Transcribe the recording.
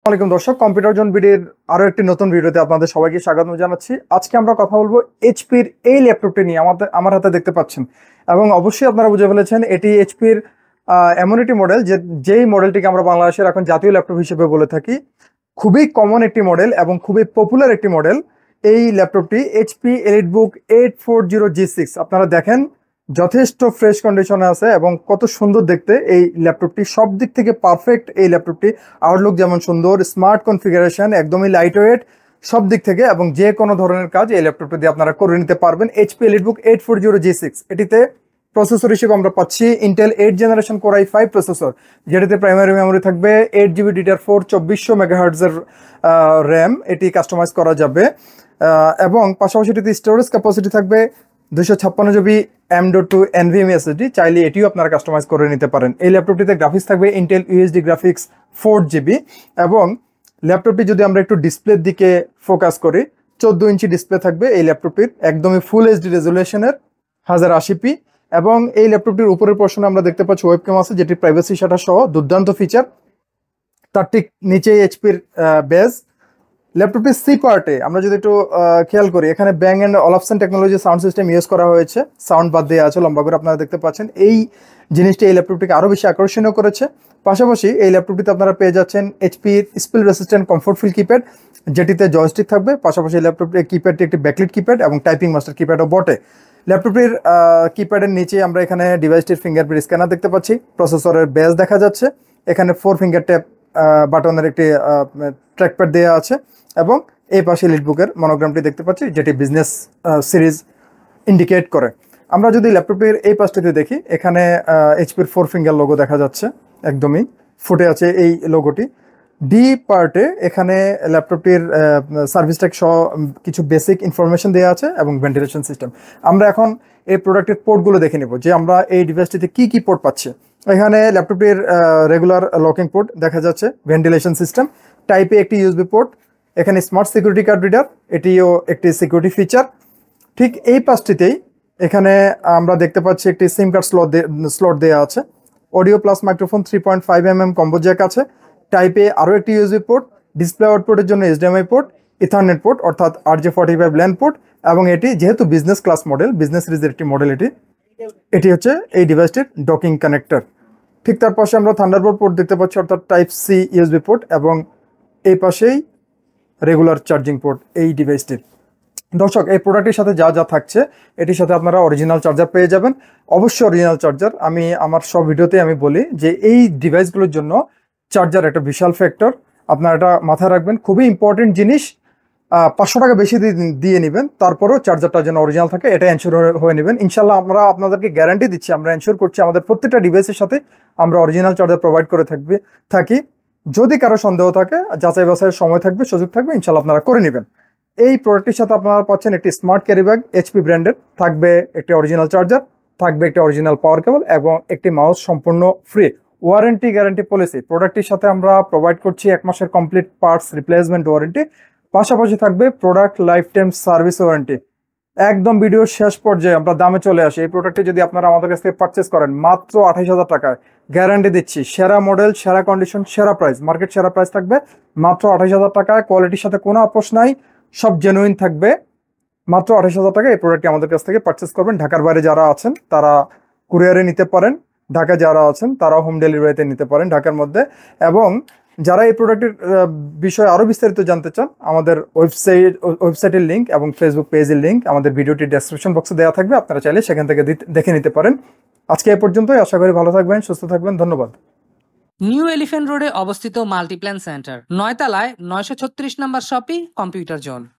আসসালামু আলাইকুম দর্শক, কম্পিউটার জোন বিডির আরো একটি নতুন ভিডিওতে আপনাদের সবাইকে স্বাগত জানাচ্ছি। আজকে আমরা কথা বলবো এইচপির এই ল্যাপটপটি নিয়ে। আমার হাতে দেখতে পাচ্ছেন এবং অবশ্যই আপনারা বুঝে ফেলেছেন এটি এইচপির এমন একটি মডেল যেই মডেলটিকে আমরা বাংলাদেশের এখন জাতীয় ল্যাপটপ হিসেবে বলে থাকি। খুবই কমন একটি মডেল এবং খুবই পপুলার একটি মডেল। এই ল্যাপটপটি এইচপি এলিটবুক 840G6। আপনারা দেখেন যথেষ্ট ফ্রেশ কন্ডিশনে আছে এবং কত সুন্দর দেখতে এই ল্যাপটপটি। সব দিক থেকে পারফেক্ট এই ল্যাপটপটি। আউটলুক যেমন সুন্দর, স্মার্ট কনফিগারেশন, একদমই লাইট ওয়েট সব দিক থেকে, এবং যে কোনো ধরনের কাজ এই ল্যাপটপটি দিয়ে আপনারা করে নিতে পারবেন। এইচপি এলিটবুক 840G6 এটিতে প্রসেসর হিসেবে আমরা পাচ্ছি Intel 8 generation core i5 processor, যেটিতে প্রাইমারি মেমোরি থাকবে 8GB DDR4 2400 মেগাহার্টজের র্যাম। এটি কাস্টমাইজ করা যাবে এবং পাশাপাশি এটিতে স্টোরেজ ক্যাপাসিটি থাকবে 256GB M.2 NVMe SSD। চাইলে এটিও আপনারা কাস্টমাইজ করে নিতে পারেন। এই ল্যাপটপটিতে গ্রাফিক্স থাকবে ইন্টেল UHD গ্রাফিক্স 4GB এবং ল্যাপটপটি যদি আমরা একটু ডিসপ্লের দিকে ফোকাস করি, 14 ইঞ্চি ডিসপ্লে থাকবে এই ল্যাপটপটির, একদমই ফুল এইচডি রেজুলেশনের 1080p। এবং এই ল্যাপটপটির উপরের পোর্শনে আমরা দেখতে পাচ্ছি ওয়েবক্যাম আছে, যেটি প্রাইভেসি শাটার সহ দুর্দান্ত ফিচার। তার ঠিক নিচেই এইচপির বেজ। ল্যাপটপটির সি পার্টে আমরা যদি একটু খেয়াল করি, এখানে Bang and Olufsen technology sound system use করা হয়েছে। সাউন্ড বাদ দিয়ে আছে লম্বা করে, আপনারা দেখতে পাচ্ছেন। এই জিনিসটি এই ল্যাপটপটিকে আরও বেশি আকর্ষণীয় করেছে। পাশাপাশি এই ল্যাপটপটিতে আপনারা পেয়ে যাচ্ছেন এইচপির spill resistant comfort feel keypad, যেটিতে জয়স্টিক থাকবে। পাশাপাশি ল্যাপটপটির কিপ্যাডটি একটি ব্যাকলিট কিপ্যাড এবং টাইপিং মাস্টার কিপ্যাডও বটে। ল্যাপটপটির কিপ্যাডের নিচে আমরা এখানে ডিভাইসটির ফিঙ্গারপ্রিন্ট স্ক্যানার দেখতে পাচ্ছি। প্রসেসরের বেস দেখা যাচ্ছে। এখানে 4 ফিঙ্গার ট্যাপ বাটনের একটি ট্র্যাকপ্যাড দেওয়া আছে এবং এই পাশে এলিটবুকের মনোগ্রামটি দেখতে পাচ্ছি, যেটি বিজনেস সিরিজ ইন্ডিকেট করে। আমরা যদি ল্যাপটপের এই পাশটিতে দেখি, এখানে এইচপির 4 ফিঙ্গার লোগো দেখা যাচ্ছে, একদমই ফুটে আছে এই লোগোটি। ডি পার্টে এখানে ল্যাপটপটির সার্ভিস ট্যাগ সহ কিছু বেসিক ইনফরমেশন দেওয়া আছে এবং ভেন্টিলেশন সিস্টেম। আমরা এখন এই প্রোডাক্টের পোর্টগুলো দেখে নেব যে আমরা এই ডিভাইসটিতে কি পোর্ট পাচ্ছি। এখানে ল্যাপটপটির রেগুলার লকিং পোর্ট দেখা যাচ্ছে, ভেন্টিলেশন সিস্টেম, টাইপে একটি ইউএসবি পোর্ট, এখানে স্মার্ট সিকিউরিটি কার্ড রিডার, এটিও একটি সিকিউরিটি ফিচার। ঠিক এই পাশটিতেই এখানে আমরা দেখতে পাচ্ছি একটি সিম কার্ড স্লট দেওয়া আছে। Audio plus microphone 3.5mm combo Jack আছে। টাইপে আরও একটি ইউএসবি পোর্ট, ডিসপ্লে আউটপুটের জন্য HDMI পোর্ট, ইথারনেট পোর্ট অর্থাৎ RJ45 ল্যান পোর্ট। এবং এটি যেহেতু বিজনেস ক্লাস মডেল, বিজনেস সিরিজের একটি মডেল, এটি হচ্ছে এই ডিভাইসটির ডকিং কানেক্টর। ঠিক তার পাশে আমরা থান্ডারবোল্ট পোর্ট দেখতে পাচ্ছি, অর্থাৎ টাইপ সি ইউএসবি পোর্ট, এবং এই পাশেই রেগুলার চার্জিং পোর্ট এই ডিভাইসটির। দর্শক, এই প্রোডাক্টের সাথে যা যা থাকছে, এটির সাথে আপনারা অরিজিনাল চার্জার পেয়ে যাবেন। অবশ্যই অরিজিনাল চার্জার। আমি আমার সব ভিডিওতে আমি বলি যে এই ডিভাইসগুলোর জন্য চার্জার একটা বিশাল ফ্যাক্টর। আপনারা এটা মাথায় রাখবেন, খুবই ইম্পর্টেন্ট জিনিস। 500 টাকা বেশি দিয়ে নেবেন, তারপরেও চার্জারটা যেন অরিজিনাল থাকে, এটা এনশিওর হয়ে নেবেন। ইনশাল্লাহ আমরা আপনাদেরকে গ্যারান্টি দিচ্ছি, আমরা এনশিওর করছি আমাদের প্রত্যেকটা ডিভাইসের সাথে আমরা অরিজিনাল চার্জার প্রোভাইড করে থাকি। যদি কারো সন্দেহ থাকে, যাচাই বাছাইয়ের সময় থাকবে, সুযোগ থাকবে, ইনশাল্লাহ আপনারা করে নেবেন। এই প্রোডাক্টের সাথে আপনারা পাচ্ছেন একটি স্মার্ট ক্যারি ব্যাগ এইচপি ব্র্যান্ডের, থাকবে একটি অরিজিনাল চার্জার, থাকবে একটি অরিজিনাল পাওয়ার কেবল এবং একটি মাউস সম্পূর্ণ ফ্রি। ওয়ারেন্টি গ্যারান্টি পলিসি প্রোডাক্টের সাথে আমরা প্রোভাইড করছি 1 মাসের কমপ্লিট পার্টস রিপ্লেসমেন্ট ওয়ারেন্টি। পাশাপাশি থাকবে product life time service warranty. একদম ভিডিওর শেষ পর্যায়ে আমরা দামে চলে আসি। এই প্রোডাক্টটি যদি আপনারা আমাদের কাছ থেকে পারচেস করেন মাত্র 28,000 টাকায়, গ্যারান্টি দিচ্ছি, সেরা মডেল, সেরা কন্ডিশন, সেরা প্রাইস, মার্কেট সেরা প্রাইস থাকবে মাত্র 28,000 টাকায়। কোয়ালিটির সাথে কোনো আপোষ নাই, সব জেনুইন থাকবে। মাত্র 28,000 টাকায় এই প্রোডাক্টটি আমাদের কাছ থেকে পারচেস করবেন। ঢাকার বাইরে যারা আছেন তারা কুরিয়ারে নিতে পারেন, ঢাকায় যারা আছেন তারা হোম ডেলিভারিতে নিতে পারেন ঢাকার মধ্যে। এবং যারা এই প্রোডাক্টের বিষয়ে আরও বিস্তারিত জানতে চান, আমাদের ওয়েবসাইটের লিঙ্ক এবং ফেসবুক পেজের লিঙ্ক আমাদের ভিডিওটির ডেসক্রিপশন বক্সে দেওয়া থাকবে, আপনারা চাইলে সেখান থেকে দেখে নিতে পারেন। আজকে এ পর্যন্তই, আশা করি ভালো থাকবেন, সুস্থ থাকবেন, ধন্যবাদ। নিউ এলিফ্যান্ট রোডে অবস্থিত মাল্টিপ্ল্যান সেন্টার, 9 তলায় 936 নম্বর শপি কম্পিউটার জোন।